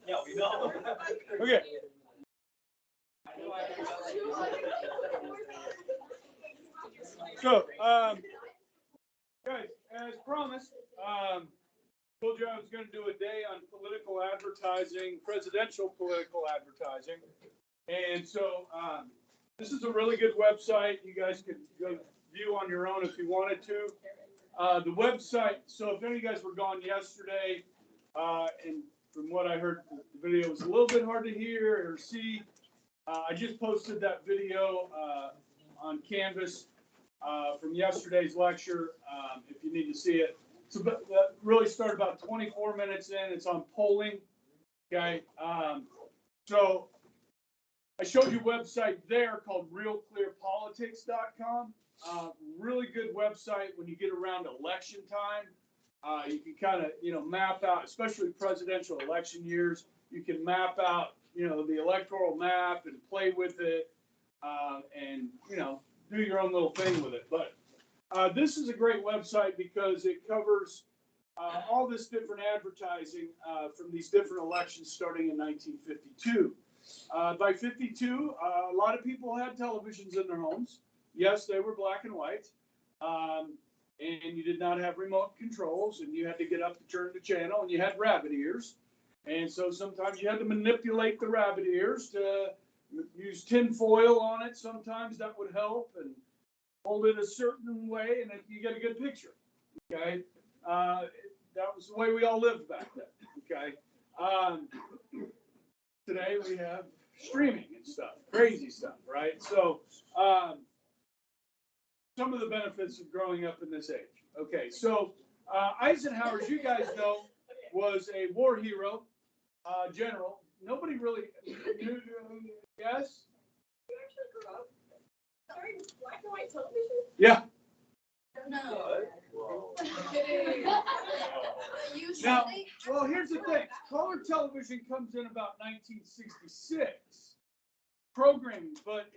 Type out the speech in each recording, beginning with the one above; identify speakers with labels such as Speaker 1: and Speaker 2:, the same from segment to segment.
Speaker 1: Yeah, we know.
Speaker 2: Okay. So, guys, as promised, told you I was going to do a day on political advertising, presidential political advertising. And so, this is a really good website. You guys could go view on your own if you wanted to. The website, so if any of you guys were gone yesterday, and from what I heard, the video was a little bit hard to hear or see. I just posted that video on Canvas from yesterday's lecture, if you need to see it. So that really started about 24 minutes in. It's on polling. Okay. So I showed you a website there called realclearpolitics.com. Really good website when you get around election time. You can kind of, map out, especially presidential election years, you can map out, the electoral map and play with it, and, do your own little thing with it. But this is a great website because it covers all this different advertising from these different elections starting in 1952. By 52, a lot of people had televisions in their homes. Yes, they were black and white, and you did not have remote controls, and you had to get up to turn the channel, and you had rabbit ears. And so sometimes you had to manipulate the rabbit ears to use tin foil on it. Sometimes that would help, and hold it a certain way, and you get a good picture. Okay, that was the way we all lived back then. Okay, today we have streaming and stuff, crazy stuff, right? So some of the benefits of growing up in this age. Okay, so Eisenhower, as you guys know, was a war hero, general. Nobody really knew. Yes?
Speaker 3: You actually grew up starring black and white television?
Speaker 2: Yeah.
Speaker 3: No.
Speaker 2: Now, well, here's the thing. Color television comes in about 1966. Programming, but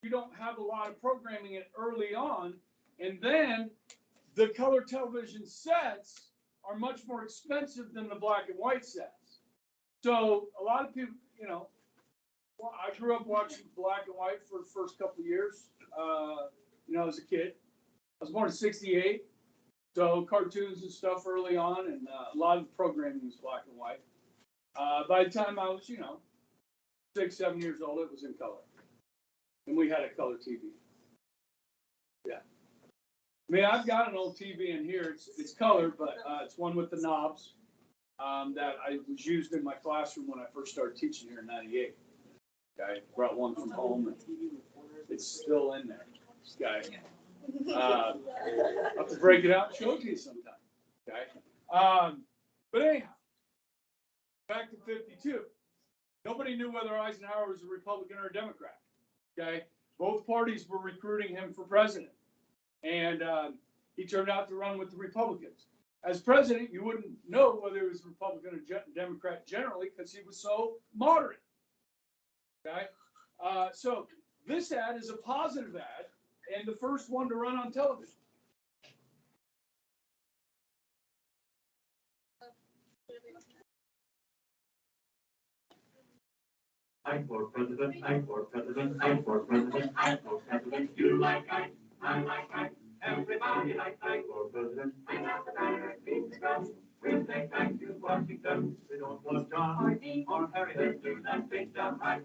Speaker 2: you don't have a lot of programming it early on, and then the color television sets are much more expensive than the black and white sets. So a lot of people, well, I grew up watching black and white for the first couple of years, as a kid. I was born in '68, so cartoons and stuff early on, and a lot of the programming was black and white. By the time I was, 6, 7 years old, it was in color. And we had a color TV. Yeah. I mean, I've got an old TV in here. It's color, but it's one with the knobs that I was used in my classroom when I first started teaching here in '98. I brought one from home, and it's still in there. Okay. I'll have to break it out and show it to you sometime. Okay. But anyhow, back to 52. Nobody knew whether Eisenhower was a Republican or a Democrat. Okay. Both parties were recruiting him for president. And he turned out to run with the Republicans. As president, you wouldn't know whether he was Republican or Democrat generally because he was so moderate. Okay. So this ad is a positive ad and the first one to run on television.
Speaker 4: I'm for president, I'm for president, I'm for president, I'm for president. You like I like I. Everybody likes I for president. I got the banner, beat the drum. We'll take back to Washington. We don't want John or Harry to do that big job right.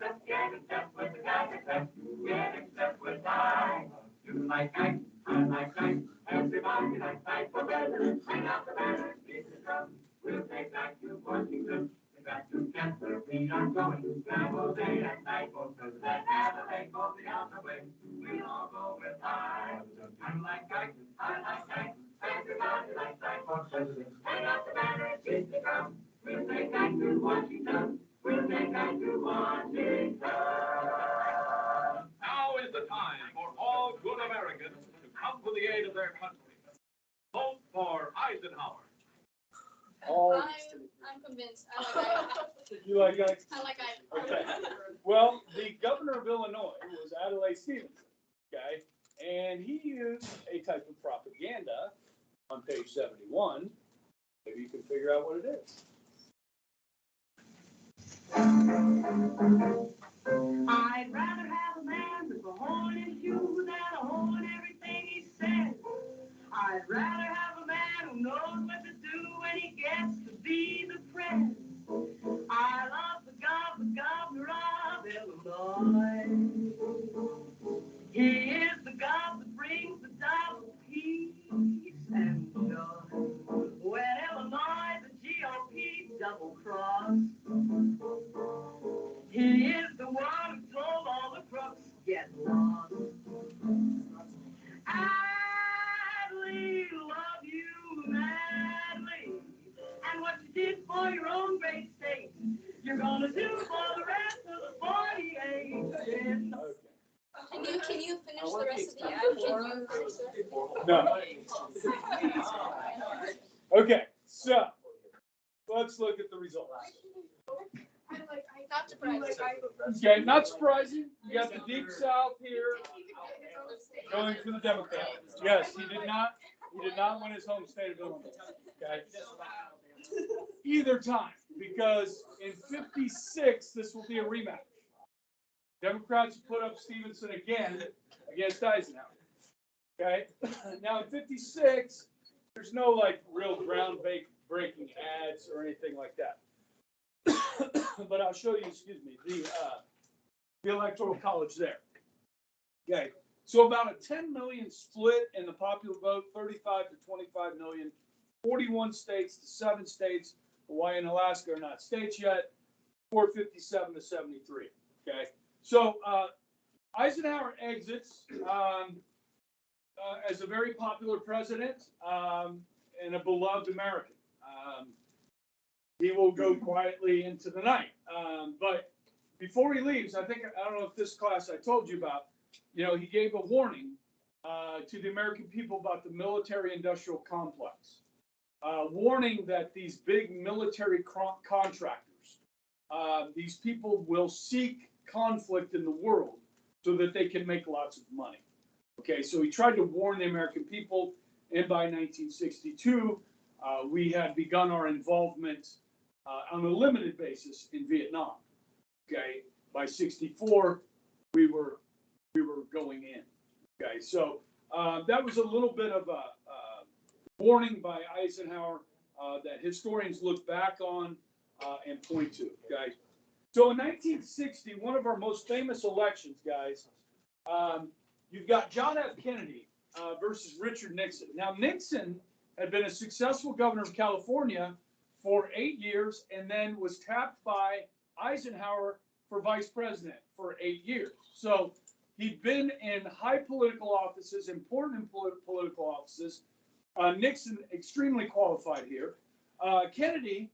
Speaker 4: Let's get in step with the guys at step. Get in step with I. You like I like I. Everybody likes I for president. I got the banner, beat the drum. We'll take back to Washington. Back to Denver, we are going. Travel day and night for president. Never make all the other way. We'll all go with I. You like I like I. Everybody likes I for president. Hang out the banner, beat the drum. We'll take back to Washington. We'll take back to Washington.
Speaker 5: Now is the time for all good Americans to come to the aid of their country. Vote for Eisenhower.
Speaker 3: I'm convinced. I like I.
Speaker 2: You like I?
Speaker 3: I like I.
Speaker 2: Okay. Well, the governor of Illinois was Adlai Stevenson. Okay. And he used a type of propaganda on page 71. Maybe you can figure out what it is.
Speaker 6: I'd rather have a man with a horn in his shoe than a horn in everything he says. I'd rather have a man who knows what to do when he gets to be the prince. I love the governor of Illinois. He is the God that brings the double peace and joy. When Illinois, the GOP double cross. He is the one who told all the crooks get lost. Adley, love you madly. And what you did for your own great state, you're gonna do for the rest of the 48 states.
Speaker 3: Can you finish the rest of the ad?
Speaker 2: No. Okay, so let's look at the results.
Speaker 3: Not surprised.
Speaker 2: Okay, not surprising. You got the Deep South here going for the Democrats. Yes, he did not win his home state of Illinois. Okay. Either time, because in 56, this will be a rematch. Democrats put up Stevenson again against Eisenhower. Okay. Now in 56, there's no like real ground-breaking ads or anything like that. But I'll show you, the electoral college there. Okay, so about a 10 million split in the popular vote, 35 to 25 million, 41 states to 7 states. Hawaii and Alaska are not states yet, 457 to 73. Okay, so Eisenhower exits as a very popular president and a beloved American. He will go quietly into the night. But before he leaves, I don't know if this class I told you about, he gave a warning to the American people about the military-industrial complex, warning that these big military contractors, these people will seek conflict in the world so that they can make lots of money. Okay, so he tried to warn the American people, and by 1962, we had begun our involvement on a limited basis in Vietnam. Okay, by 64, we were going in. Okay, so that was a little bit of a warning by Eisenhower that historians look back on and point to. Okay, so in 1960, one of our most famous elections, guys, you've got John F. Kennedy versus Richard Nixon. Now Nixon had been a successful governor of California for 8 years, and then was tapped by Eisenhower for vice president for 8 years. So he'd been in high political offices, important political offices. Nixon, extremely qualified here. Kennedy,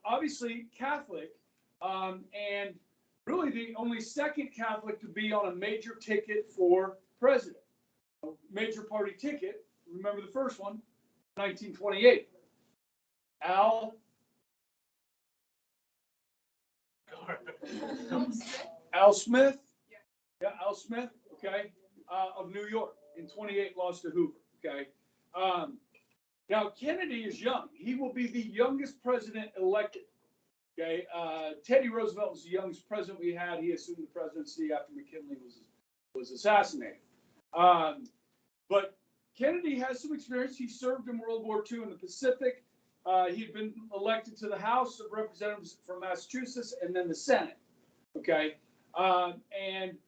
Speaker 2: obviously Catholic, and really the only second Catholic to be on a major ticket for president. Major party ticket, remember the first one, 1928. Al Smith, Al Smith, okay, of New York in 28 lost to Hoover, okay. Now Kennedy is young. He will be the youngest president elected, okay. Teddy Roosevelt was the youngest president we had. He assumed the presidency after McKinley was assassinated. But Kennedy has some experience. He served in World War II in the Pacific. He'd been elected to the House of Representatives from Massachusetts and then the Senate. Okay. And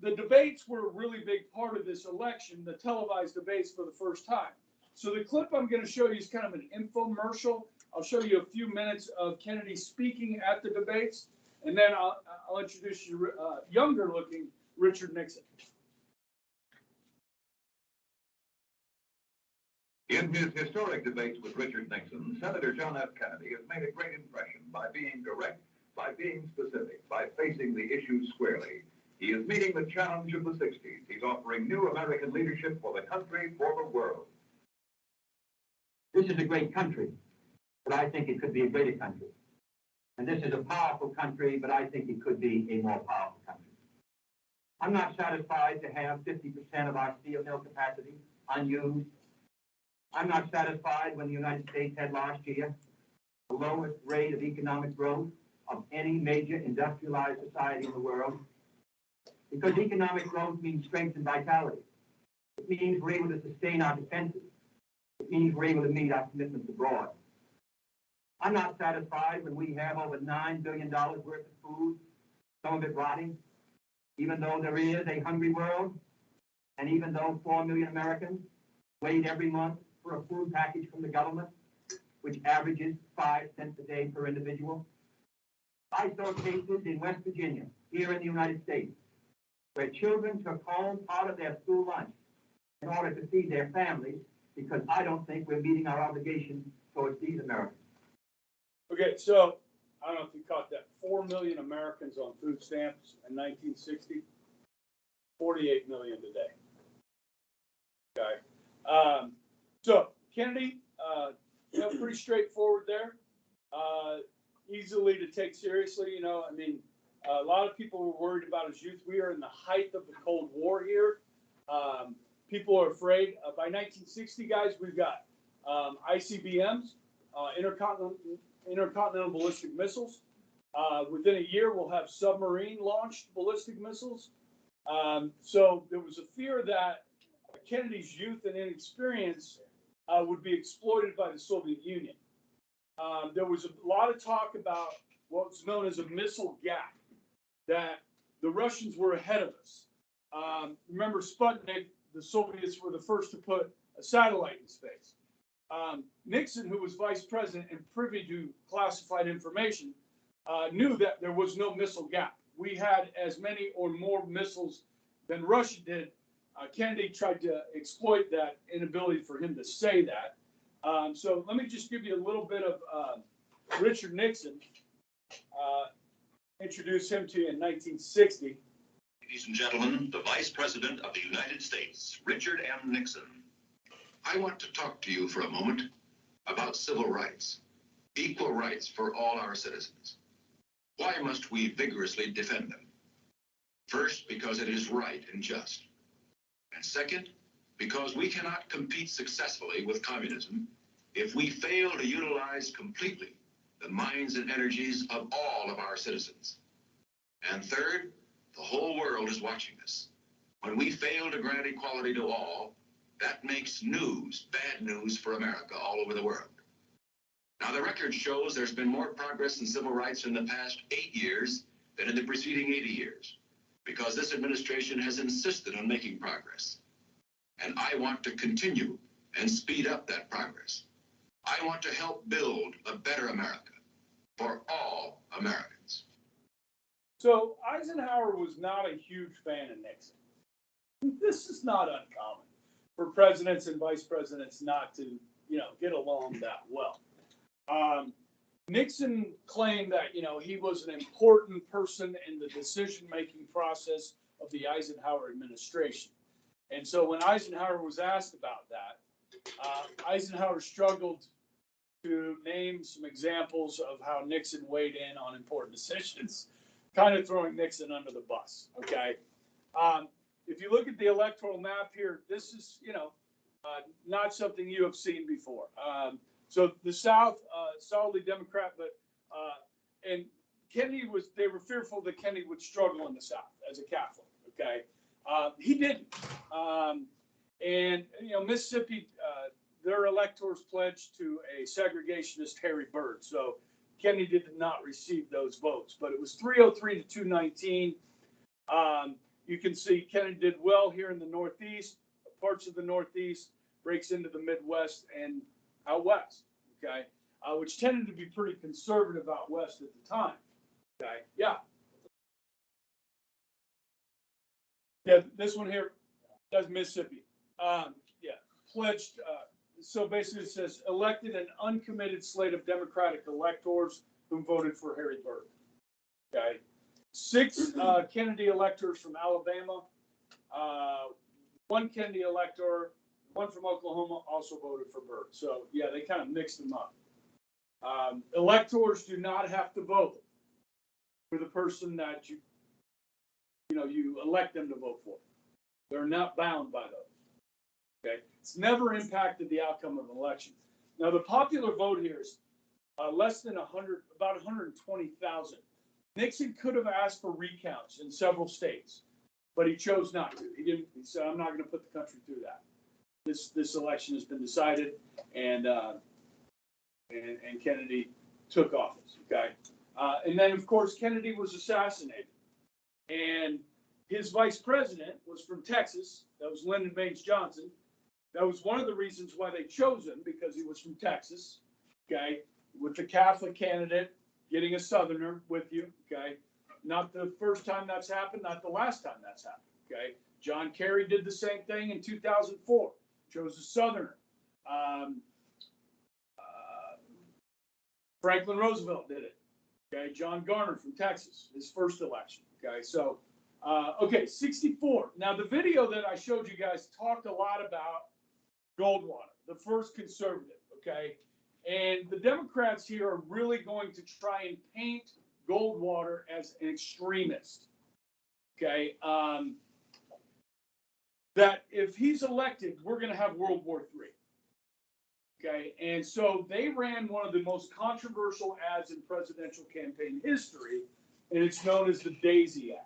Speaker 2: the debates were a really big part of this election, the televised debates for the first time. So the clip I'm going to show you is kind of an infomercial. I'll show you a few minutes of Kennedy speaking at the debates, and then I'll introduce you younger looking Richard Nixon.
Speaker 5: In his historic debates with Richard Nixon, Senator John F. Kennedy has made a great impression by being direct, by being specific, by facing the issues squarely. He is meeting the challenge of the 60s. He's offering new American leadership for the country, for the world.
Speaker 7: This is a great country, but I think it could be a greater country. And this is a powerful country, but I think it could be a more powerful country. I'm not satisfied to have 50% of our steel mill capacity unused. I'm not satisfied when the United States had last year the lowest rate of economic growth of any major industrialized society in the world, because economic growth means strength and vitality. It means we're able to sustain our defenses. It means we're able to meet our commitments abroad. I'm not satisfied when we have over $9 billion worth of food, some of it rotting, even though there is a hungry world, and even though 4 million Americans wait every month for a food package from the government, which averages 5 cents a day per individual. I saw cases in West Virginia, here in the United States, where children took home part of their school lunch in order to feed their families, because I don't think we're meeting our obligation towards these Americans.
Speaker 2: Okay, so I don't know if you caught that. 4 million Americans on food stamps in 1960, 48 million today. Okay. So Kennedy, pretty straightforward there. Easily to take seriously, I mean, a lot of people were worried about his youth. We are in the height of the Cold War here. People are afraid. By 1960, guys, we've got ICBMs, intercontinental ballistic missiles. Within a year, we'll have submarine-launched ballistic missiles. So there was a fear that Kennedy's youth and inexperience would be exploited by the Soviet Union. There was a lot of talk about what's known as a missile gap, that the Russians were ahead of us. Remember Sputnik, the Soviets were the first to put a satellite in space. Nixon, who was vice president and privy to classified information, knew that there was no missile gap. We had as many or more missiles than Russia did. Kennedy tried to exploit that inability for him to say that. So let me just give you a little bit of Richard Nixon. Introduce him to you in 1960.
Speaker 5: Ladies and gentlemen, the Vice President of the United States, Richard M. Nixon. I want to talk to you for a moment about civil rights, equal rights for all our citizens. Why must we vigorously defend them? First, because it is right and just. And second, because we cannot compete successfully with communism if we fail to utilize completely the minds and energies of all of our citizens. And third, the whole world is watching us. When we fail to grant equality to all, that makes news, bad news for America all over the world. Now, the record shows there's been more progress in civil rights in the past 8 years than in the preceding 80 years, because this administration has insisted on making progress. And I want to continue and speed up that progress. I want to help build a better America for all Americans.
Speaker 2: So Eisenhower was not a huge fan of Nixon. This is not uncommon for presidents and vice presidents not to, get along that well. Nixon claimed that, he was an important person in the decision-making process of the Eisenhower administration. And so when Eisenhower was asked about that, Eisenhower struggled to name some examples of how Nixon weighed in on important decisions, kind of throwing Nixon under the bus, okay? If you look at the electoral map here, this is, not something you have seen before. So the South, solidly Democrat, but, and they were fearful that Kennedy would struggle in the South as a Catholic, okay? He didn't. And, Mississippi, their electors pledged to a segregationist Harry Byrd. So Kennedy did not receive those votes, but it was 303 to 219. You can see Kennedy did well here in the Northeast, parts of the Northeast, breaks into the Midwest and out West, okay? Which tended to be pretty conservative out West at the time, okay? Yeah. Yeah, this one here, that's Mississippi. Pledged, so basically it says elected an uncommitted slate of Democratic electors who voted for Harry Byrd. Okay. 6 Kennedy electors from Alabama, 1 Kennedy elector, 1 from Oklahoma also voted for Byrd. So yeah, they kind of mixed them up. Electors do not have to vote for the person that you elect them to vote for. They're not bound by those. Okay, it's never impacted the outcome of an election. Now, the popular vote here is less than 100, about 120,000. Nixon could have asked for recounts in several states, but he chose not to. He didn't. He said, "I'm not going to put the country through that. This election has been decided," and Kennedy took office. Okay, and then of course Kennedy was assassinated, and his vice president was from Texas. That was Lyndon Baines Johnson. That was one of the reasons why they chose him, because he was from Texas. Okay, with the Catholic candidate getting a Southerner with you. Okay, not the first time that's happened, not the last time that's happened. Okay, John Kerry did the same thing in 2004. Chose a Southerner. Franklin Roosevelt did it. Okay, John Garner from Texas, his first election. Okay, so, okay, 64. Now, the video that I showed you guys talked a lot about Goldwater, the first conservative. Okay, and the Democrats here are really going to try and paint Goldwater as an extremist. Okay, that if he's elected, we're going to have World War III. Okay, and so they ran one of the most controversial ads in presidential campaign history, and it's known as the Daisy ad.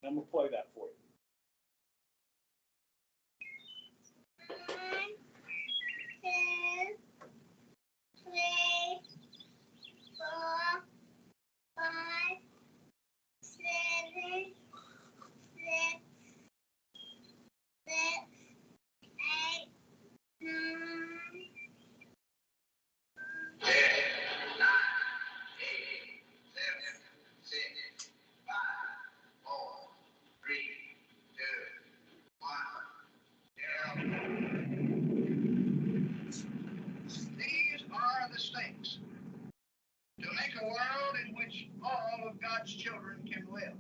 Speaker 2: I'm going to play that for you.
Speaker 3: 1, 2, 3, 4, 5, 7, 6, 8, 9.
Speaker 4: 10, 9, 8, 7, 6, 5, 4, 3, 2, 1, 0. These are the stakes. To make a world in which all of God's children can live,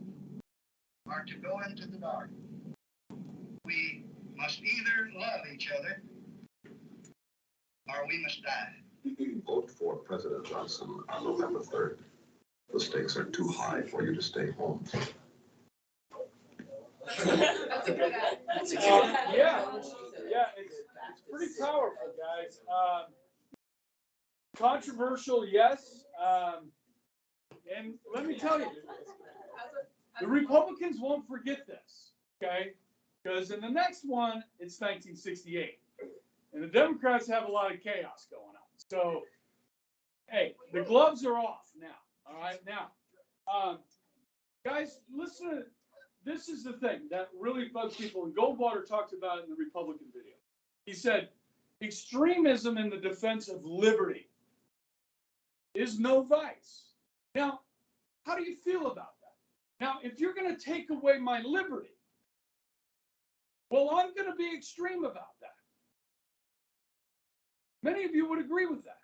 Speaker 4: or to go into the dark. We must either love each other, or we must die.
Speaker 8: Vote for President Johnson on November 3rd. The stakes are too high for you to stay home.
Speaker 3: That's a good ad. That's a good ad.
Speaker 2: Yeah, it's pretty powerful, guys. Controversial, yes. And let me tell you, the Republicans won't forget this, okay? Because in the next one, it's 1968. And the Democrats have a lot of chaos going on. So, hey, the gloves are off now. All right, now, guys, listen. This is the thing that really bugs people, and Goldwater talked about it in the Republican video. He said, extremism in the defense of liberty is no vice. Now, how do you feel about that? Now, if you're going to take away my liberty, well, I'm going to be extreme about that. Many of you would agree with that.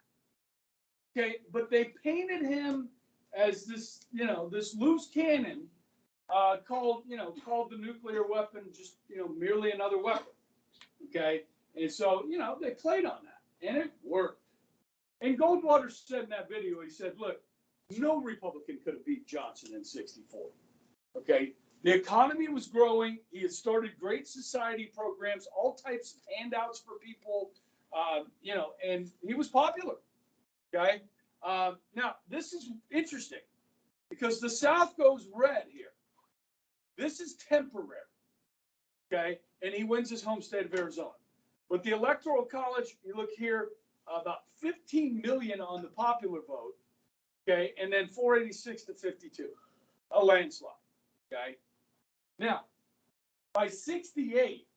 Speaker 2: Okay, but they painted him as this, this loose cannon called the nuclear weapon just, merely another weapon. Okay, and so, they played on that, and it worked. And Goldwater said in that video, he said, look, no Republican could have beat Johnson in 64. Okay, the economy was growing. He had started great society programs, all types of handouts for people, and he was popular. Okay, now this is interesting because the South goes red here. This is temporary. Okay, and he wins his home state of Arizona. But the Electoral College, you look here, about 15 million on the popular vote. Okay, and then 486 to 52, a landslide. Okay, now by 68,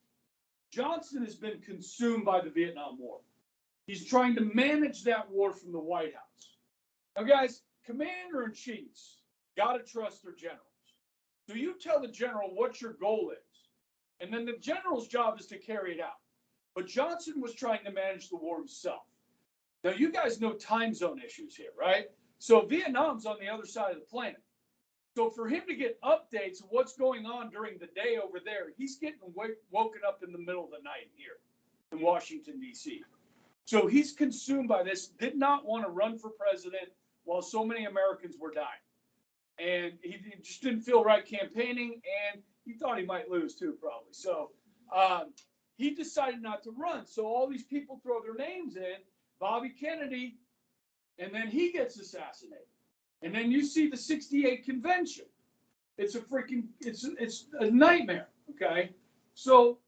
Speaker 2: Johnson has been consumed by the Vietnam War. He's trying to manage that war from the White House. Now, guys, commander-in-chiefs got to trust their generals. So you tell the general what your goal is, and then the general's job is to carry it out. But Johnson was trying to manage the war himself. Now, you guys know time zone issues here, right? So Vietnam's on the other side of the planet. So for him to get updates of what's going on during the day over there, he's getting woken up in the middle of the night here in Washington, D.C. So he's consumed by this, did not want to run for president while so many Americans were dying. And he just didn't feel right campaigning, and he thought he might lose too, probably. So he decided not to run. So all these people throw their names in, Bobby Kennedy, and then he gets assassinated. And then you see the 68 convention. It's a freaking, it's a nightmare, okay? So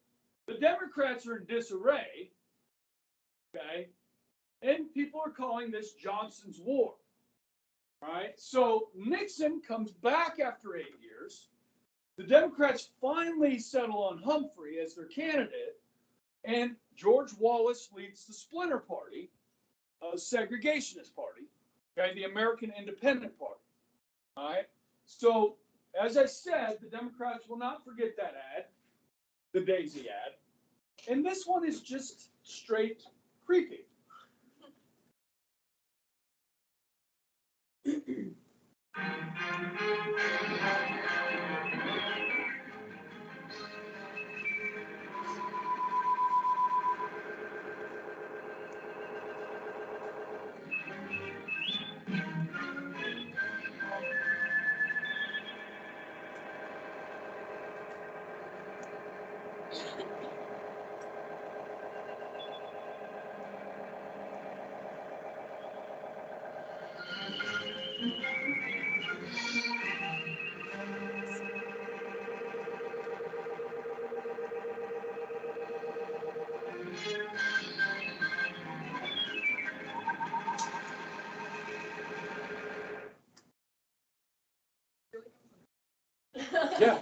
Speaker 2: the Democrats are in disarray, okay? And people are calling this Johnson's War, right? So Nixon comes back after 8 years. The Democrats finally settle on Humphrey as their candidate, and George Wallace leads the Splinter Party, a segregationist party, okay, the American Independent Party. All right. So, as I said, the Democrats will not forget that ad, the Daisy ad, and this one is just straight creepy. Yeah.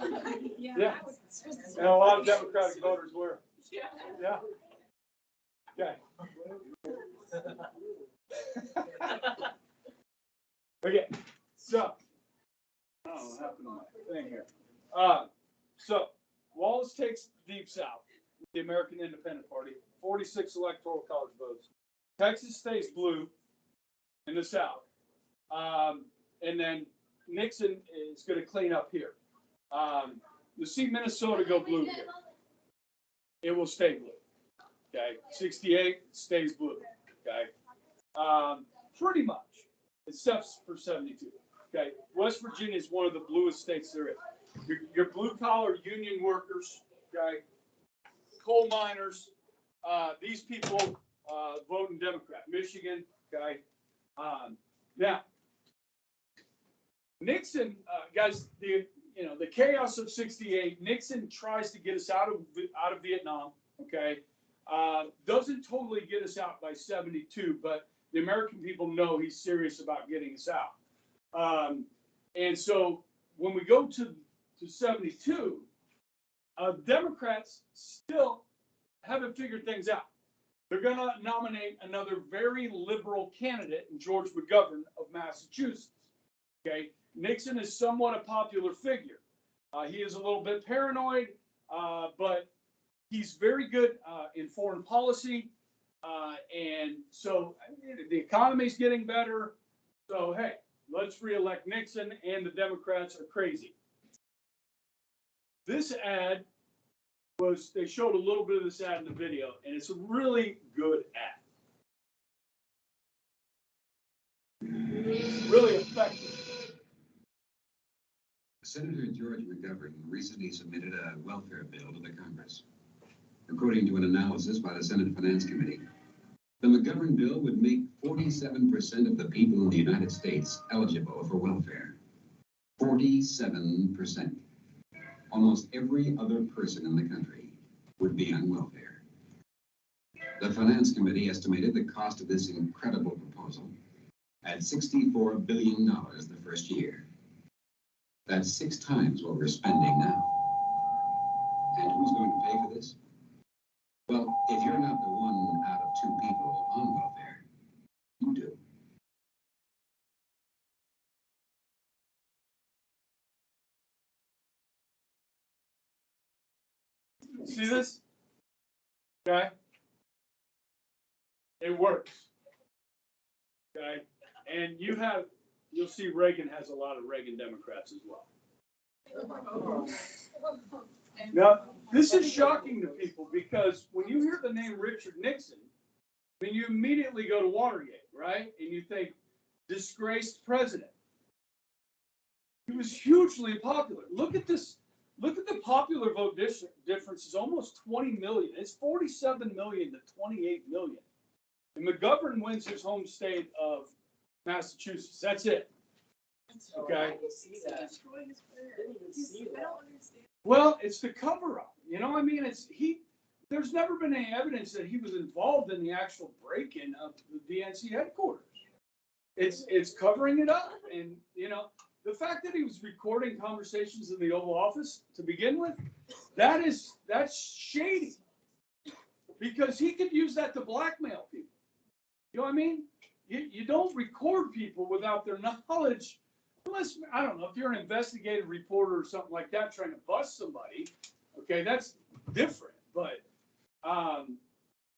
Speaker 2: Yeah. And a lot of Democratic voters were. Yeah. Okay. Okay. So, I don't know what happened to my thing here. So, Wallace takes Deep South, the American Independent Party, 46 electoral college votes. Texas stays blue in the South. And then Nixon is going to clean up here. You'll see Minnesota go blue here. It will stay blue. Okay. 68 stays blue. Okay. Pretty much, except for 72. Okay. West Virginia is one of the bluest states there is. Your blue collar union workers, okay, coal miners, these people voting Democrat. Michigan, okay. Now, Nixon, guys, the chaos of 68. Nixon tries to get us out of Vietnam. Okay, doesn't totally get us out by 72, but the American people know he's serious about getting us out. And so when we go to 72, Democrats still haven't figured things out. They're going to nominate another very liberal candidate, George McGovern of Massachusetts. Okay, Nixon is somewhat a popular figure. He is a little bit paranoid, but he's very good in foreign policy. And so the economy's getting better. So, hey, let's reelect Nixon, and the Democrats are crazy. This ad they showed a little bit of this ad in the video, and it's a really good ad. It's really effective.
Speaker 9: Senator George McGovern recently submitted a welfare bill to the Congress. According to an analysis by the Senate Finance Committee, the McGovern bill would make 47% of the people in the United States eligible for welfare. 47%. Almost every other person in the country would be on welfare. The Finance Committee estimated the cost of this incredible proposal at $64 billion the first year. That's 6 times what we're spending now. And who's going to pay for this? Well, if you're not the 1 out of 2 people on welfare, you do.
Speaker 2: See this? Okay. It works. Okay. And you'll see Reagan has a lot of Reagan Democrats as well. Now, this is shocking to people because when you hear the name Richard Nixon, I mean, you immediately go to Watergate, right? And you think, disgraced president. He was hugely popular. Look at this look at the popular vote difference is almost 20 million. It's 47 million to 28 million. And McGovern wins his home state of Massachusetts. That's it. Okay. Well, it's the cover up. You know, I mean, there's never been any evidence that he was involved in the actual break-in of the DNC headquarters. It's covering it up. And, you know, the fact that he was recording conversations in the Oval Office to begin with, that's shady. Because he could use that to blackmail people. You know what I mean? You don't record people without their knowledge, unless, I don't know, if you're an investigative reporter or something like that trying to bust somebody, okay, that's different. But,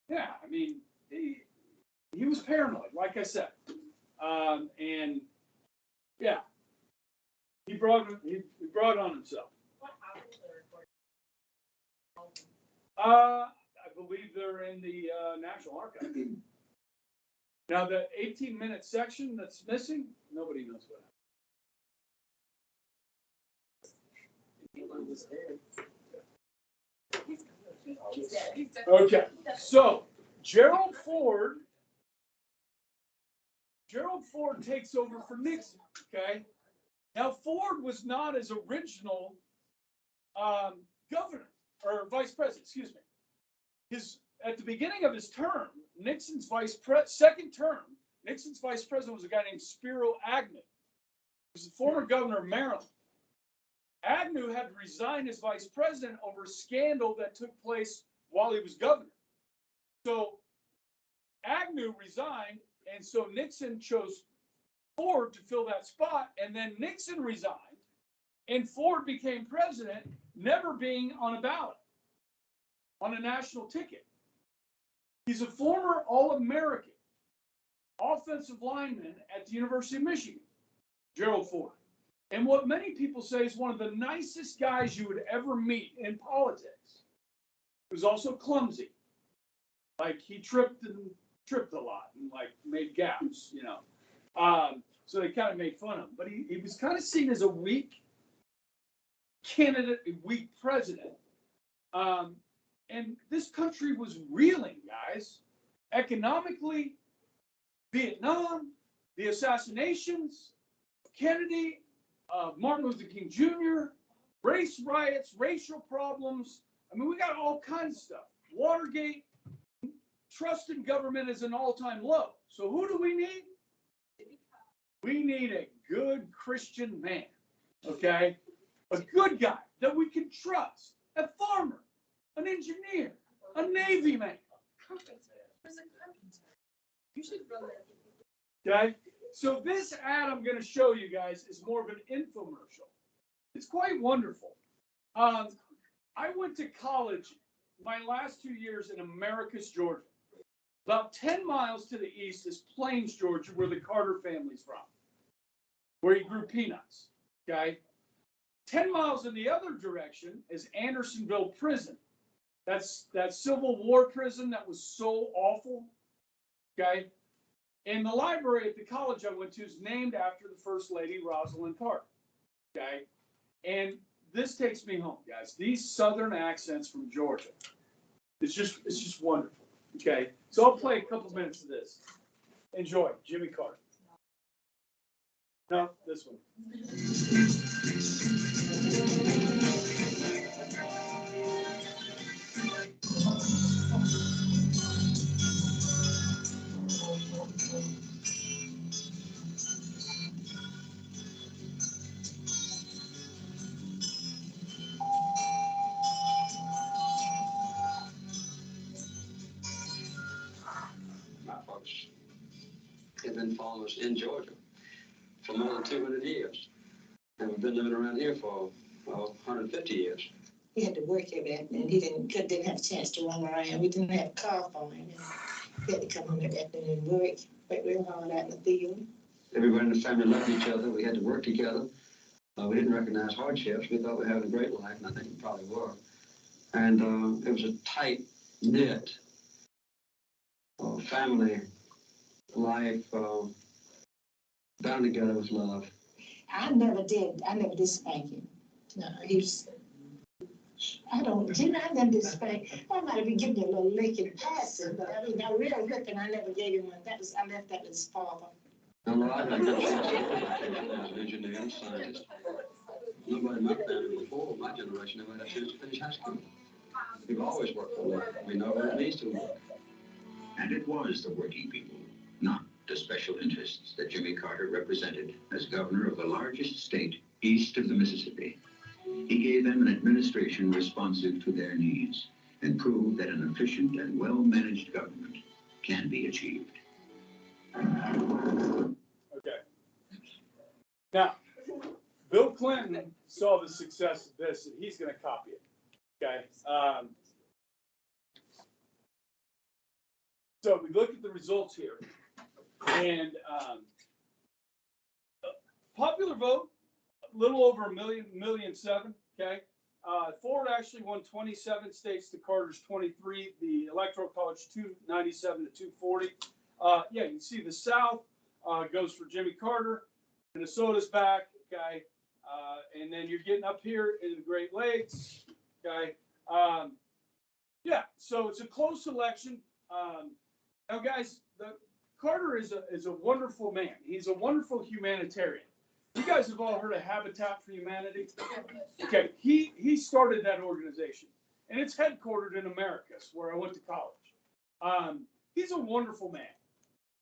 Speaker 2: yeah, I mean, he was paranoid, like I said. And, yeah, he brought on himself. I believe they're in the National Archive. Now, the 18-minute section that's missing, nobody knows what happened. Okay, so Gerald Ford takes over for Nixon, okay? Now, Ford was not his original governor, or vice president, excuse me. At the beginning of his term, Nixon's second term, Nixon's vice president was a guy named Spiro Agnew. He was the former governor of Maryland. Agnew had to resign as vice president over a scandal that took place while he was governor. So Agnew resigned, and so Nixon chose Ford to fill that spot, and then Nixon resigned, and Ford became president, never being on a ballot, on a national ticket. He's a former All-American offensive lineman at the University of Michigan, Gerald Ford. And what many people say is one of the nicest guys you would ever meet in politics. He was also clumsy. Like, he tripped a lot and, like, made gaps, you know. So they kind of made fun of him. But he was kind of seen as a weak candidate, a weak president. And this country was reeling, guys. Economically, Vietnam, the assassinations, Kennedy, Martin Luther King Jr., race riots, racial problems. I mean, we got all kinds of stuff. Watergate, trust in government is an all-time low. So who do we need? We need a good Christian man, okay? A good guy that we can trust, a farmer, an engineer, a Navy man.
Speaker 3: You should run that.
Speaker 2: Okay? So this ad I'm going to show you guys is more of an infomercial. It's quite wonderful. I went to college my last 2 years in Americus, Georgia. About 10 miles to the east is Plains, Georgia, where the Carter family's from, where he grew peanuts. Okay? 10 miles in the other direction is Andersonville Prison. That's that Civil War prison that was so awful. Okay? And the library at the college I went to is named after the First Lady, Rosalind Carter. Okay? And this takes me home, guys. These southern accents from Georgia. It's just wonderful. Okay? So I'll play a couple minutes of this. Enjoy. Jimmy Carter. No, this one.
Speaker 10: My folks have been farmers in Georgia for more than 200 years. And we've been living around here for 150 years.
Speaker 11: He had to work every afternoon. He didn't have a chance to run around. We didn't have a car for him. He had to come home every afternoon and work real hard out in the field.
Speaker 10: Everybody in the family loved each other. We had to work together. We didn't recognize hardships. We thought we were having a great life, and I think we probably were. And it was a tight-knit family life, bound together with love.
Speaker 11: I never did spank him. No, he was I don't, didn't I done this thing? I might have been giving you a little lick and passing, but I mean, a real licking, I never gave him one. That was, I left that with his father.
Speaker 10: No, I got good chance as an engineer and scientist. Nobody in my family before my generation ever had a chance to finish high school. We've always worked for work. We know what it means to work.
Speaker 12: And it was the working people, not the special interests, that Jimmy Carter represented as governor of the largest state east of the Mississippi. He gave them an administration responsive to their needs and proved that an efficient and well-managed government can be achieved.
Speaker 2: Okay. Now, Bill Clinton saw the success of this, and he's going to copy it. Okay. So we look at the results here, and popular vote, a little over a million seven. Okay. Ford actually won 27 states to Carter's 23. The Electoral College 297 to 240. Yeah, you can see the South goes for Jimmy Carter. Minnesota's back. Okay. And then you're getting up here in the Great Lakes. Okay. Yeah, so it's a close election. Now, guys, Carter is a wonderful man. He's a wonderful humanitarian. You guys have all heard of Habitat for Humanity? Okay, he started that organization, and it's headquartered in Americus, where I went to college. He's a wonderful man.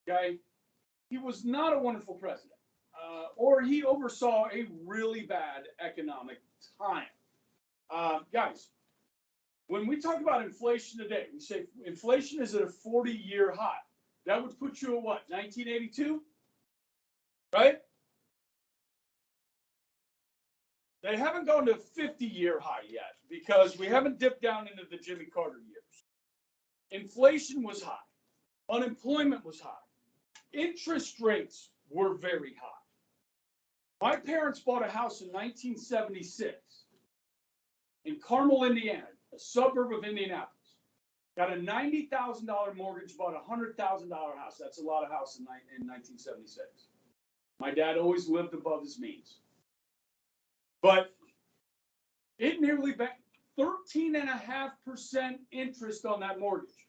Speaker 2: Okay, he was not a wonderful president, or he oversaw a really bad economic time. Guys, when we talk about inflation today, we say inflation is at a 40-year high. That would put you at what, 1982? Right? They haven't gone to a 50-year high yet because we haven't dipped down into the Jimmy Carter years. Inflation was high. Unemployment was high. Interest rates were very high. My parents bought a house in 1976 in Carmel, Indiana, a suburb of Indianapolis. Got a $90,000 mortgage, bought a $100,000 house. That's a lot of house in 1976. My dad always lived above his means. But it nearly back 13.5% interest on that mortgage.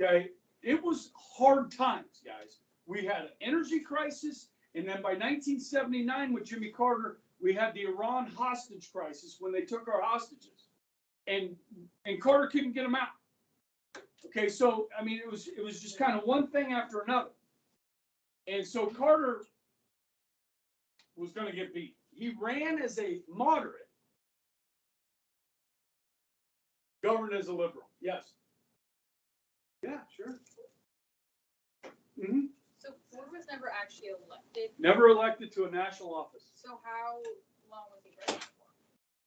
Speaker 2: Okay, it was hard times, guys. We had an energy crisis, and then by 1979 with Jimmy Carter, we had the Iran hostage crisis when they took our hostages, and Carter couldn't get them out. Okay, so I mean, it was just kind of one thing after another, and so Carter was going to get beat. He ran as a moderate, governed as a liberal. Yes. Yeah, sure. Mm-hmm.
Speaker 3: So Gore was never actually elected.
Speaker 2: Never elected to a national office.
Speaker 3: So how long was he president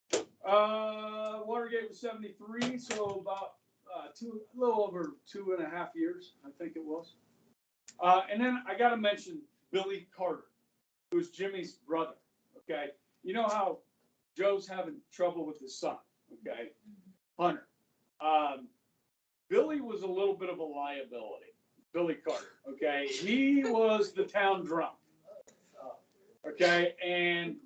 Speaker 3: for?
Speaker 2: Watergate was 73, so about a little over 2.5 years, I think it was. And then I got to mention Billy Carter, who was Jimmy's brother. Okay, you know how Joe's having trouble with his son. Okay, Hunter. Billy was a little bit of a liability. Billy Carter. Okay, he was the town drunk. Okay, and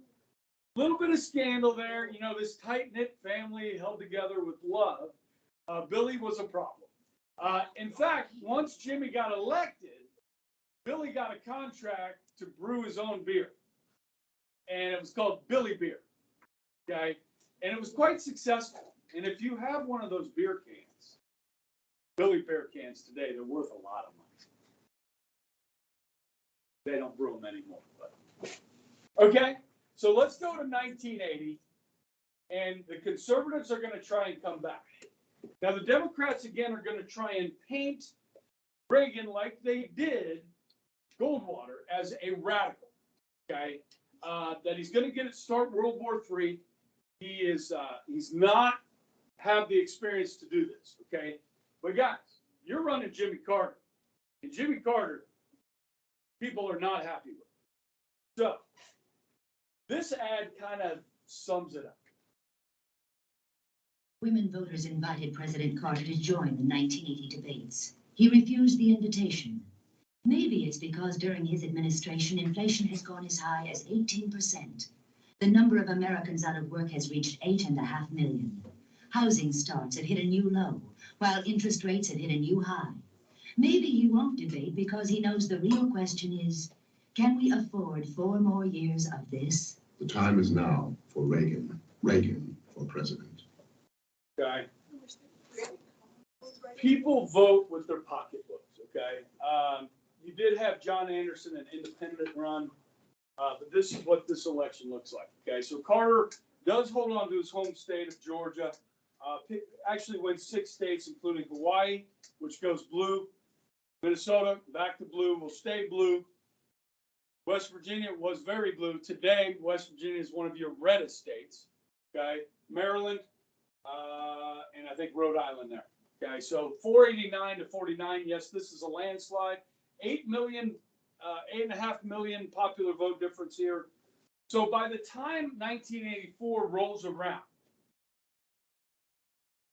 Speaker 2: a little bit of scandal there. You know, this tight-knit family held together with love. Billy was a problem. In fact, once Jimmy got elected, Billy got a contract to brew his own beer. And it was called Billy Beer. Okay, and it was quite successful. And if you have one of those beer cans, Billy Beer cans today, they're worth a lot of money. They don't brew them anymore. But. Okay, so let's go to 1980, and the conservatives are going to try and come back. Now, the Democrats, again, are going to try and paint Reagan like they did Goldwater as a radical, okay? That he's going to get it start World War III. He's not have the experience to do this, okay? But guys, you're running Jimmy Carter, and Jimmy Carter, people are not happy with. So this ad kind of sums it up.
Speaker 13: Women voters invited President Carter to join the 1980 debates. He refused the invitation. Maybe it's because during his administration, inflation has gone as high as 18%. The number of Americans out of work has reached 8.5 million. Housing starts have hit a new low, while interest rates have hit a new high. Maybe he won't debate because he knows the real question is, can we afford 4 more years of this?
Speaker 8: The time is now for Reagan. Reagan for president.
Speaker 2: Okay. People vote with their pocketbooks, okay? You did have John Anderson, an independent run, but this is what this election looks like, okay? So Carter does hold on to his home state of Georgia, actually wins 6 states, including Hawaii, which goes blue. Minnesota, back to blue, will stay blue. West Virginia was very blue. Today, West Virginia is one of your reddest states, okay? Maryland, and I think Rhode Island there. Okay, so 489 to 49. Yes, this is a landslide. 8.5 million popular vote difference here. So by the time 1984 rolls around,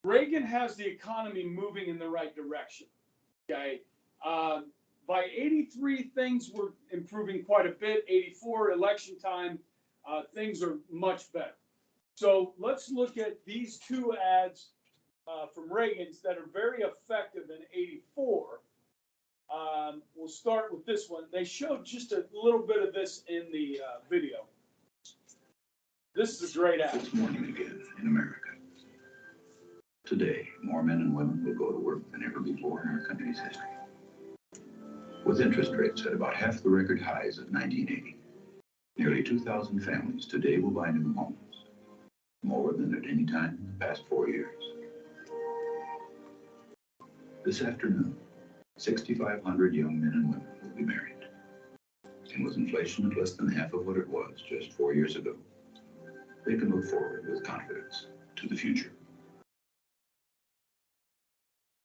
Speaker 2: Reagan has the economy moving in the right direction. Okay, by 83, things were improving quite a bit. 84, election time, things are much better. So let's look at these 2 ads from Reagan's that are very effective in 84. We'll start with this one. They showed just a little bit of this in the video. This is a great ad.
Speaker 12: It's morning again in America. Today, more men and women will go to work than ever before in our country's history. With interest rates at about half the record highs of 1980, nearly 2,000 families today will buy new homes, more than at any time in the past 4 years. This afternoon, 6,500 young men and women will be married. And with inflation at less than half of what it was just 4 years ago, they can look forward with confidence to the future.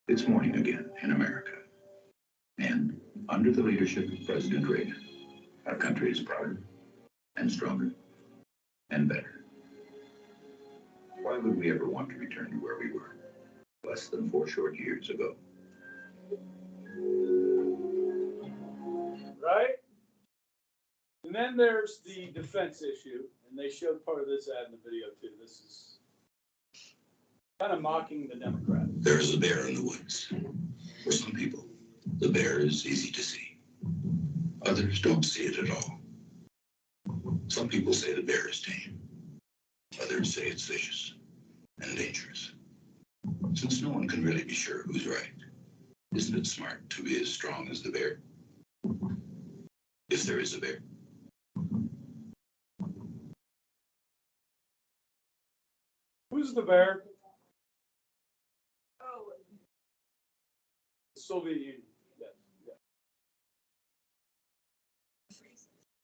Speaker 12: It's morning again in America. And under the leadership of President Reagan, our country is prouder and stronger and better. Why would we ever want to return to where we were less than 4 short years ago?
Speaker 2: Right? And then there's the defense issue, and they showed part of this ad in the video too. This is kind of mocking the Democrats.
Speaker 12: There is a bear in the woods. For some people, the bear is easy to see. Others don't see it at all. Some people say the bear is tame. Others say it's vicious and dangerous. Since no one can really be sure who's right, isn't it smart to be as strong as the bear? If there is a bear.
Speaker 2: Who's the bear?
Speaker 3: Oh,
Speaker 2: The Soviet Union. Yes.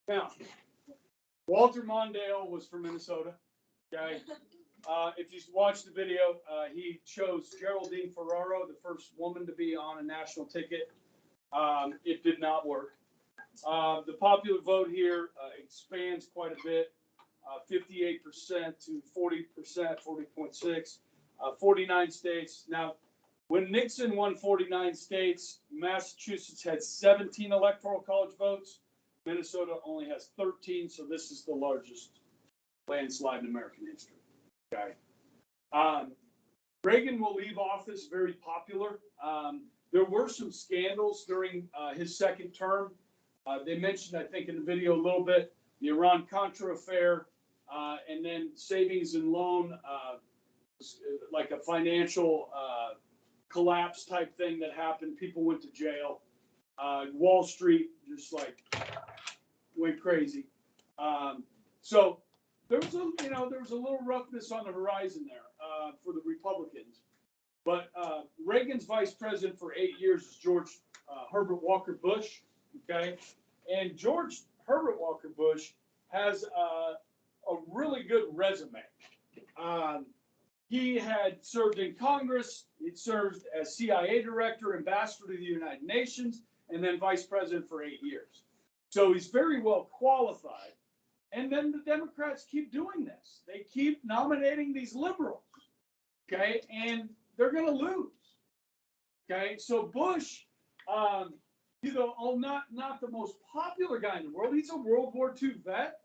Speaker 2: Yeah. Now, Walter Mondale was from Minnesota. Okay. If you watch the video, he chose Geraldine Ferraro, the first woman to be on a national ticket. It did not work. The popular vote here expands quite a bit, 58% to 40%, 40.6, 49 states. Now, when Nixon won 49 states, Massachusetts had 17 electoral college votes. Minnesota only has 13, so this is the largest landslide in American history. Okay. Reagan will leave office very popular. There were some scandals during his second term. They mentioned, I think, in the video a little bit, the Iran-Contra affair, and then savings and loan, like a financial collapse type thing that happened. People went to jail. Wall Street just like went crazy. So there was a little roughness on the horizon there for the Republicans. But Reagan's vice president for 8 years is George Herbert Walker Bush. Okay, and George Herbert Walker Bush has a really good resume. He had served in Congress. He'd served as CIA director, ambassador to the United Nations, and then vice president for 8 years. So he's very well qualified. And then the Democrats keep doing this. They keep nominating these liberals. Okay, and they're going to lose. Okay, so Bush, not the most popular guy in the world. He's a World War II vet.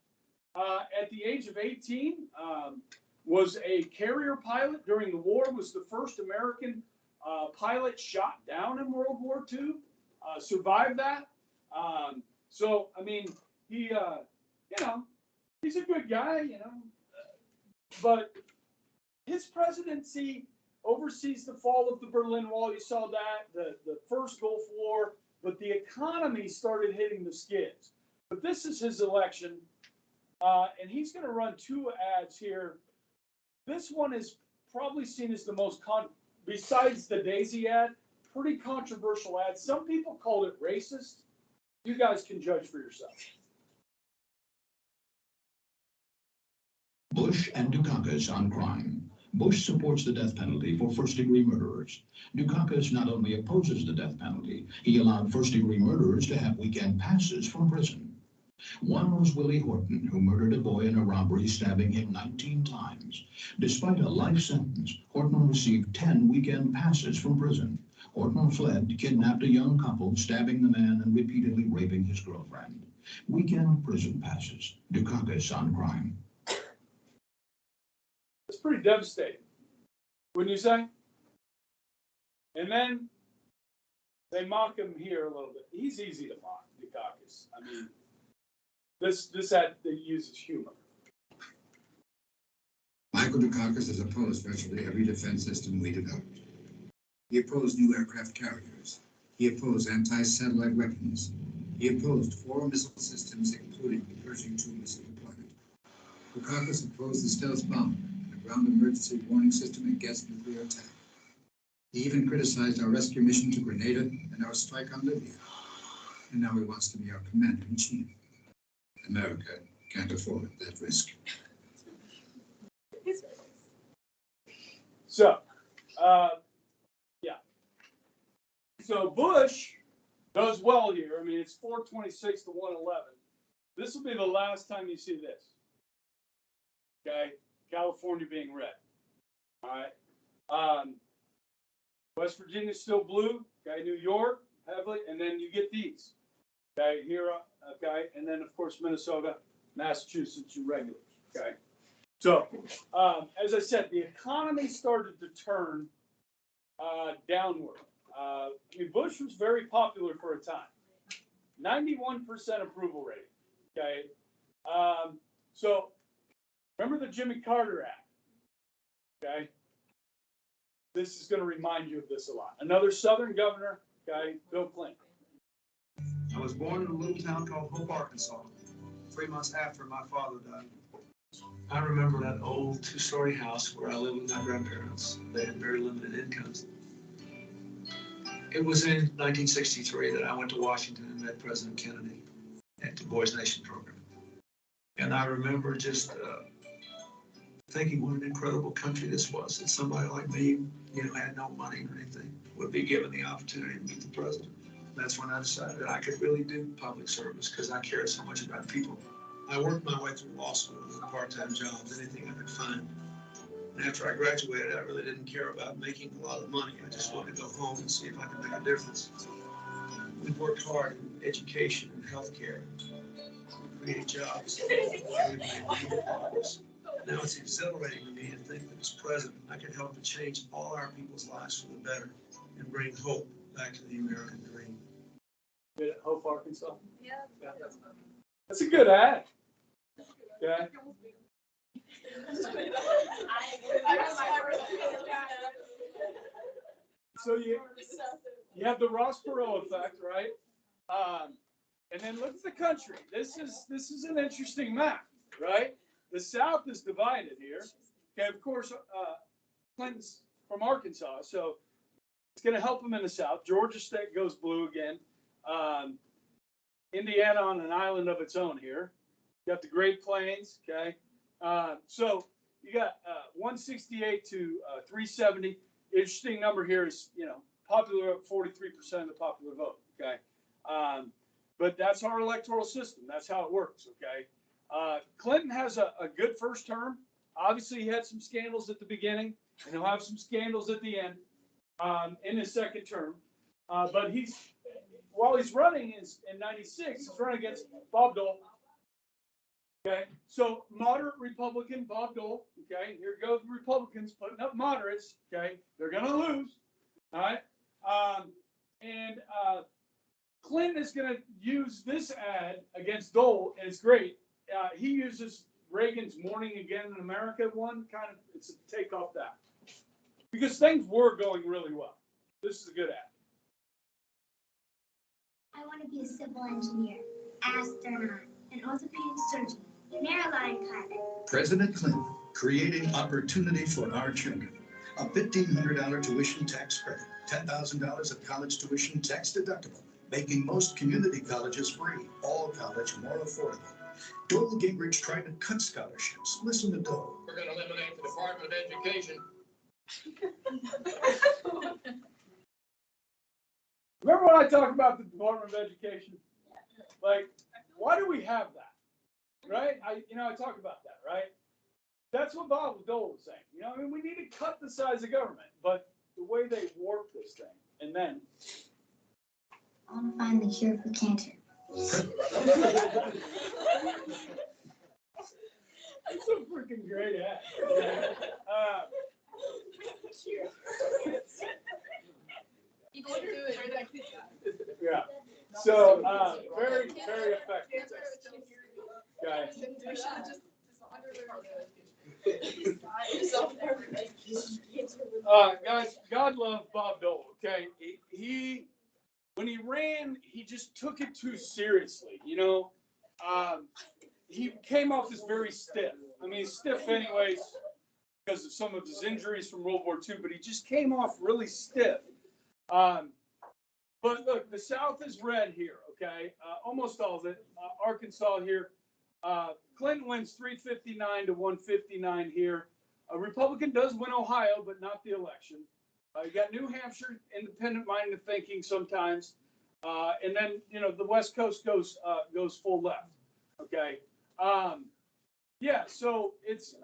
Speaker 2: At the age of 18, was a carrier pilot during the war, was the first American pilot shot down in World War II, survived that. So, I mean, he, he's a good guy, but his presidency oversees the fall of the Berlin Wall. You saw that, the first Gulf War, but the economy started hitting the skids. But this is his election, and he's going to run two ads here. This one is probably seen as the most, besides the Daisy ad, pretty controversial ad. Some people called it racist. You guys can judge for yourself.
Speaker 14: Bush and Dukakis on crime. Bush supports the death penalty for first-degree murderers. Dukakis not only opposes the death penalty, he allowed first-degree murderers to have weekend passes from prison. One was Willie Horton, who murdered a boy in a robbery, stabbing him 19 times. Despite a life sentence, Horton received 10 weekend passes from prison. Horton fled, kidnapped a young couple, stabbing the man and repeatedly raping his girlfriend. Weekend prison passes. Dukakis on crime.
Speaker 2: It's pretty devastating, wouldn't you say? And then they mock him here a little bit. He's easy to mock, Dukakis. I mean, this ad that uses humor.
Speaker 15: Michael Dukakis has opposed virtually every defense system we developed. He opposed new aircraft carriers. He opposed anti-satellite weapons. He opposed 4 missile systems, including the Pershing II missile deployment. Dukakis opposed the stealth bomb, the ground emergency warning system against nuclear attack. He even criticized our rescue mission to Grenada and our strike on Libya. And now he wants to be our commander-in-chief. America can't afford that risk.
Speaker 2: So, yeah. So Bush does well here. I mean, it's 426 to 111. This will be the last time you see this. Okay, California being red. All right. West Virginia's still blue. Okay, New York heavily, and then you get these. Okay, here. Okay, and then of course Minnesota, Massachusetts, you regulars. Okay. So, as I said, the economy started to turn downward. I mean, Bush was very popular for a time. 91% approval rating. Okay. So, remember the Jimmy Carter Act. Okay. This is going to remind you of this a lot. Another Southern governor, okay, Bill Clinton.
Speaker 16: I was born in a little town called Hope, Arkansas, 3 months after my father died. I remember that old 2-story house where I lived with my grandparents. They had very limited incomes. It was in 1963 that I went to Washington and met President Kennedy at the Boys Nation program. And I remember just thinking what an incredible country this was, that somebody like me, had no money or anything, would be given the opportunity to meet the president. That's when I decided that I could really do public service because I cared so much about people. I worked my way through law school with part-time jobs, anything I could find. And after I graduated, I really didn't care about making a lot of money. I just wanted to go home and see if I could make a difference. We worked hard in education and healthcare, create jobs. Now it's exhilarating to me to think that as president, I can help to change all our people's lives for the better and bring hope back to the American dream.
Speaker 2: Good at Hope, Arkansas?
Speaker 3: Yeah.
Speaker 2: That's a good ad. Okay. So you have the Ross Perot effect, right? And then look at the country. This is an interesting map, right? The South is divided here. Okay, of course, Clinton's from Arkansas, so it's going to help him in the South. Georgia State goes blue again. Indiana on an island of its own here. You got the Great Plains, okay? So you got 168 to 370. Interesting number here is, popular 43% of the popular vote, okay? But that's our electoral system. That's how it works, okay? Clinton has a good first term. Obviously, he had some scandals at the beginning, and he'll have some scandals at the end in his second term. But while he's running in 96, he's running against Bob Dole. Okay, so moderate Republican Bob Dole, okay, here go the Republicans putting up moderates, okay, they're gonna lose, all right? Clinton is gonna use this ad against Dole, and it's great. He uses Reagan's Morning Again in America one, kind of, it's a take off that. Because things were going really well. This is a good ad.
Speaker 17: I want to be a civil engineer, astronaut, an orthopedic surgeon, an airline pilot.
Speaker 14: President Clinton, creating opportunity for our children. A $1,500 tuition tax credit, $10,000 of college tuition tax deductible, making most community colleges free, all college more affordable. Dole Gingrich tried to cut scholarships. Listen to Dole.
Speaker 18: We're going to eliminate the Department of Education.
Speaker 2: Remember when I talked about the Department of Education? Like, why do we have that? Right? I talk about that, right? That's what Bob Dole was saying. I mean, we need to cut the size of government, but the way they warp this thing, and then.
Speaker 17: I want to find the cure for cancer.
Speaker 2: It's a freaking great ad. Yeah. So, very, very effective. Okay. Guys, God love Bob Dole. Okay, when he ran, he just took it too seriously. He came off as very stiff. I mean, he's stiff anyways because of some of his injuries from World War II, but he just came off really stiff. But look, the South is red here, okay? Almost all of it. Arkansas here. Clinton wins 359 to 159 here. A Republican does win Ohio, but not the election. You got New Hampshire, independent-minded thinking sometimes. And then, the West Coast goes full left, okay? Yeah, so it's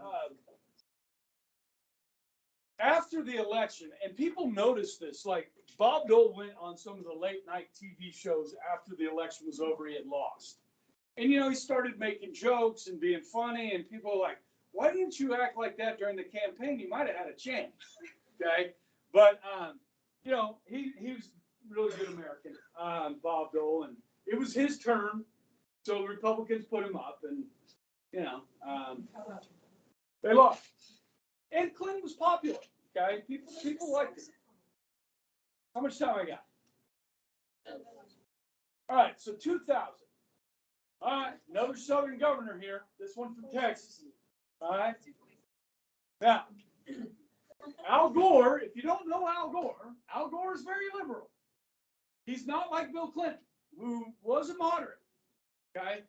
Speaker 2: after the election, and people noticed this, like Bob Dole went on some of the late night TV shows after the election was over, he had lost. And, he started making jokes and being funny, and people were like, why didn't you act like that during the campaign? You might have had a chance, okay? But, he was a really good American, Bob Dole, and it was his term, so the Republicans put him up, and, they lost. And Clinton was popular, okay? People liked him. How much time I got? All right, so 2000. All right, another Southern governor here. This one from Texas. All right. Now, Al Gore, if you don't know Al Gore is very liberal. He's not like Bill Clinton, who was a moderate, okay?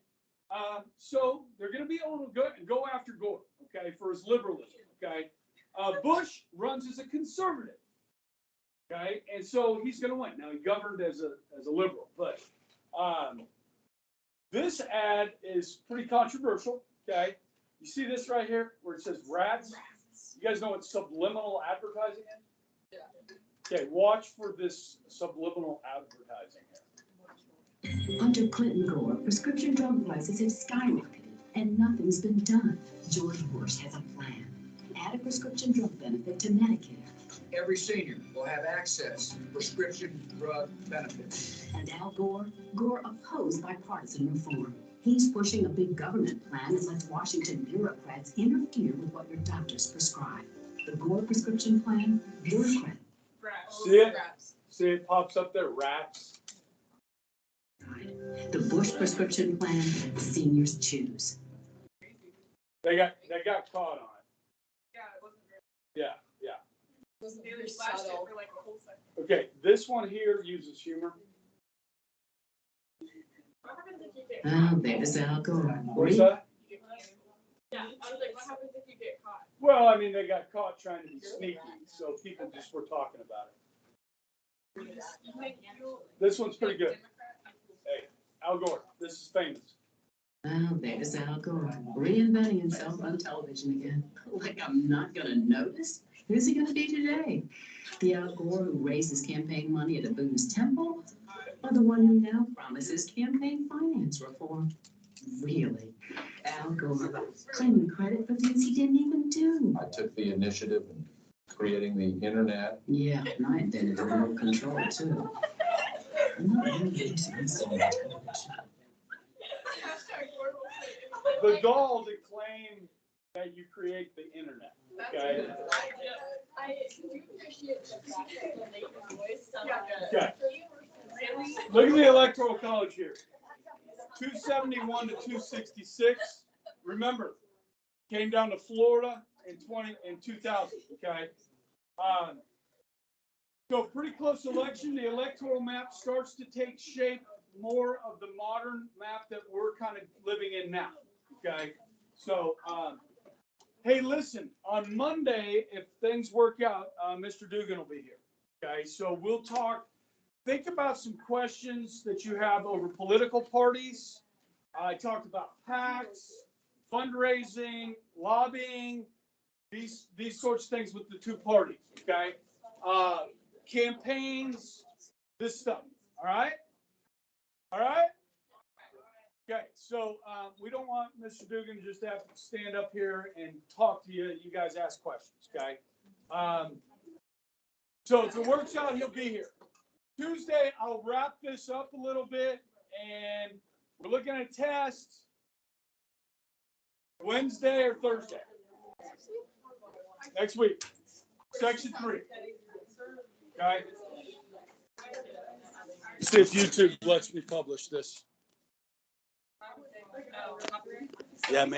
Speaker 2: So they're going to be able to go after Gore, okay, for his liberalism, okay? Bush runs as a conservative, okay, and so he's going to win. Now, he governed as a liberal, but this ad is pretty controversial, okay? You see this right here where it says rats? You guys know what subliminal advertising is? Yeah. Okay, watch for this subliminal advertising here.
Speaker 13: Under Clinton Gore, prescription drug prices have skyrocketed and nothing's been done. George Bush has a plan. Add a prescription drug benefit to Medicare.
Speaker 7: Every senior will have access to prescription drug benefits.
Speaker 13: And Al Gore? Gore opposed bipartisan reform. He's pushing a big government plan that lets Washington bureaucrats interfere with what your doctors prescribe. The Gore prescription plan, bureaucrat.
Speaker 2: See it? See it pops up there, rats.
Speaker 13: The Bush prescription plan, seniors choose.
Speaker 2: They got caught on it.
Speaker 3: Yeah, it wasn't very.
Speaker 2: Yeah.
Speaker 3: They flashed it for like a whole second.
Speaker 2: Okay, this one here uses humor.
Speaker 3: What happens if you get
Speaker 13: Oh, there's Al Gore.
Speaker 2: What's that?
Speaker 3: Yeah, I was like, what happens if you get caught?
Speaker 2: Well, I mean, they got caught trying to be sneaky, so people just were talking about it. This one's pretty good. Hey, Al Gore, this is famous.
Speaker 13: Oh, there's Al Gore, reinventing himself on television again. Like I'm not gonna notice? Who's he gonna be today? The Al Gore who raises campaign money at a Buddhist temple? Or the one who now promises campaign finance reform?
Speaker 6: Really? Al Gore claiming credit for things he didn't even do.
Speaker 8: I took the initiative in creating the internet.
Speaker 6: Yeah, and I invented remote control too. I'm not really into this on television.
Speaker 2: The gall to claim that you create the internet, okay?
Speaker 3: I do appreciate the fact that the native voice sounds
Speaker 2: Okay.
Speaker 3: really.
Speaker 2: Look at the electoral college here. 271 to 266. Remember, came down to Florida in 2000, okay? So pretty close election. The electoral map starts to take shape more of the modern map that we're kind of living in now, okay? So, hey, listen, on Monday, if things work out, Mr. Dugan will be here, okay? So we'll talk. Think about some questions that you have over political parties. I talked about PACs, fundraising, lobbying, these sorts of things with the two parties, okay? Campaigns, this stuff, all right? All right? Okay, so we don't want Mr. Dugan to just have to stand up here and talk to you. You guys ask questions, okay? So if it works out, he'll be here. Tuesday, I'll wrap this up a little bit, and we're looking at tests Wednesday or Thursday. Next week, section 3. Okay? See if YouTube lets me publish this. Yeah,